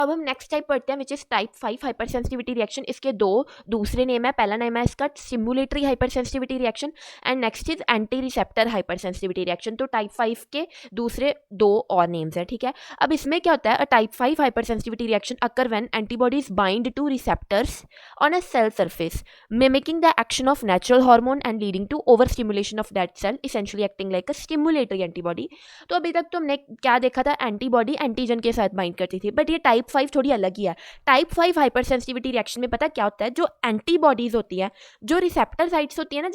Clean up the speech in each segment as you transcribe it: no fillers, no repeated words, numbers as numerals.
अब हम next type पढ़ते हैं which is type 5 hypersensitivity reaction. इसके दो दूसरे नेम है, पहला नेम है इसका stimulatory hyper sensitivity reaction and next is anti receptor hyper sensitivity reaction. तो टाइप 5 के दूसरे दो और नेम्स है, ठीक है। अब इसमें क्या होता है, a type 5 hypersensitivity reaction occur when antibodies bind to receptors on a cell surface mimicking the action of natural hormone and leading to overstimulation of that cell, essentially acting like a stimulatory antibody. तो अभी तक तो हमने क्या देखा था, antibody antigen के साथ बाइंड करती थी, बट ये टाइप 5 थोड़ी अलग ही है। टाइप 5 हाइपर सेंसिटिविटी रिएक्शन में पता क्या होता है, जो एंटीबॉडीज होती है, जो रिसेप्टर साइट्स होती है ना,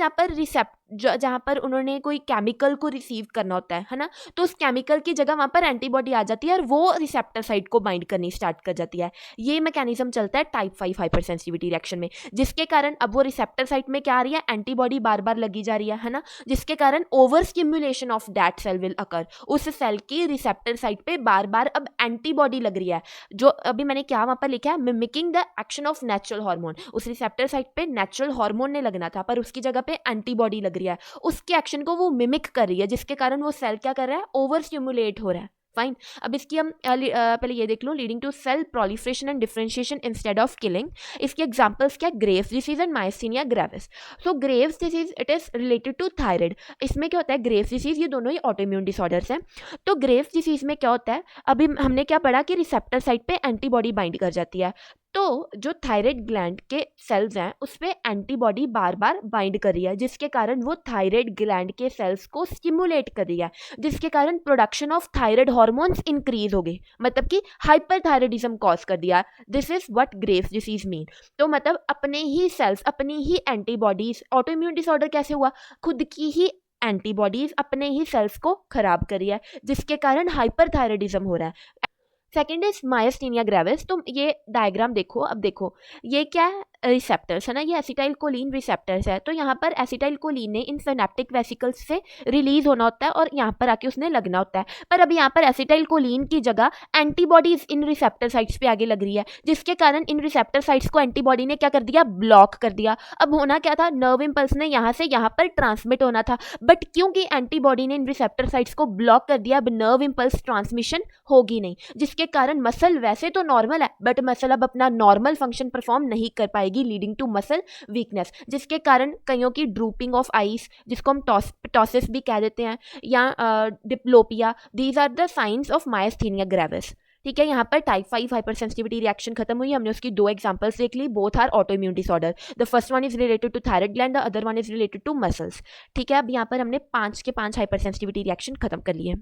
जहाँ पर उन्होंने कोई केमिकल को रिसीव करना होता है ना, तो उस केमिकल की जगह वहाँ पर एंटीबॉडी आ जाती है और वो रिसेप्टर साइट को बाइंड करनी स्टार्ट कर जाती है। ये मैकेनिज्म चलता है टाइप 5 हाइपर सेंसिटिविटी रिएक्शन में, जिसके कारण अब वो रिसेप्टर साइट में क्या आ रही है, एंटीबॉडी बार बार लगी जा रही है ना, जिसके कारण overstimulation of that cell will occur. उस सेल की रिसेप्टर साइट पे बार बार अब एंटीबॉडी लग रही है, जो अभी मैंने क्या वहाँ पर लिखा है, mimicking the action of natural hormone. उस रिसेप्टर साइट पे नेचुरल हार्मोन ने लगना था, पर उसकी जगह पे एंटीबॉडी लग रही है, उसके एक्शन को वो मिमिक कर रही है, जिसके कारण वो सेल क्या कर रहा है, ओवर स्टिमुलेट हो रहा है। फाइन। अब इसकी हम पहले ये देख लो, leading to cell proliferation and differentiation instead of killing. इसके एग्जांपल्स क्या, Graves disease and myasthenia gravis. So Graves disease it is related to thyroid. इसमें क्या होता है, ग्रेव्स डिसीज ये दोनों ही ऑटोइम्यून डिसऑर्डर्स हैं। तो ग्रेव्स डिसीज में क्या होता है, अभी हमने क्या पढ़ा कि रिसेप्टर साइट पे एंटीबॉडी बाइंड कर जाती है, तो जो थायराइड ग्लैंड के सेल्स हैं उस पर एंटीबॉडी बार बार बाइंड कर रही है, जिसके कारण वो थायराइड ग्लैंड के सेल्स को स्टिमुलेट कर रही है, जिसके कारण production of thyroid hormones increase हो गई, मतलब कि हाइपरथायराइडिज्म कॉज कर दिया। This is what Graves disease mean. तो मतलब अपने ही सेल्स, अपनी ही एंटीबॉडीज, ऑटोइम्यून डिसऑर्डर कैसे हुआ, खुद की ही एंटीबॉडीज अपने ही सेल्स को खराब कर रही है, जिसके कारण हाइपरथायराइडिज्म हो रहा है। Second is myasthenia gravis. तो ये डायग्राम देखो, अब देखो ये क्या है, रिसेप्टर्स है ना, ये एसिटाइल कोलिन रिसेप्टर्स है। तो यहाँ पर एसिटाइल कोलिन ने इन सिनेप्टिक वेसिकल्स से रिलीज होना होता है और यहाँ पर आके उसने लगना होता है, पर अभी यहाँ पर एसिटाइल कोलिन की जगह एंटीबॉडीज इन रिसेप्टर साइट्स पे आगे लग रही है, जिसके कारण इन रिसेप्टर साइट्स को एंटीबॉडी ने क्या कर दिया, ब्लॉक कर दिया। अब होना क्या था, नर्व इम्पल्स ने यहाँ से यहाँ पर ट्रांसमिट होना था, बट क्योंकि एंटीबॉडी ने इन रिसेप्टर साइट्स को ब्लॉक कर दिया, अब नर्व इम्पल्स ट्रांसमिशन होगी नहीं, जिसके कारण मसल वैसे तो नॉर्मल है, बट मसल अब अपना नॉर्मल फंक्शन परफॉर्म नहीं कर पाएगी, लीडिंग टू मसल वीकनेस, जिसके कारण कईयों की ड्रूपिंग ऑफ आइस, जिसको हम टॉसिस भी कह देते हैं, या diplopia, these are the signs of myasthenia gravis. ठीक है, यहाँ पर टाइप 5 हाइपर सेंसिटिविटी रिएक्शन खत्म हुई, हमने उसकी दो एग्जांपल्स देख ली, both are autoimmune disorder. The first one is related to thyroid gland, the other one is related to muscles. ठीक है, अब यहाँ पर हमने 5 के 5 हाइपर सेंसिटिविटी रिएक्शन खत्म कर लिए।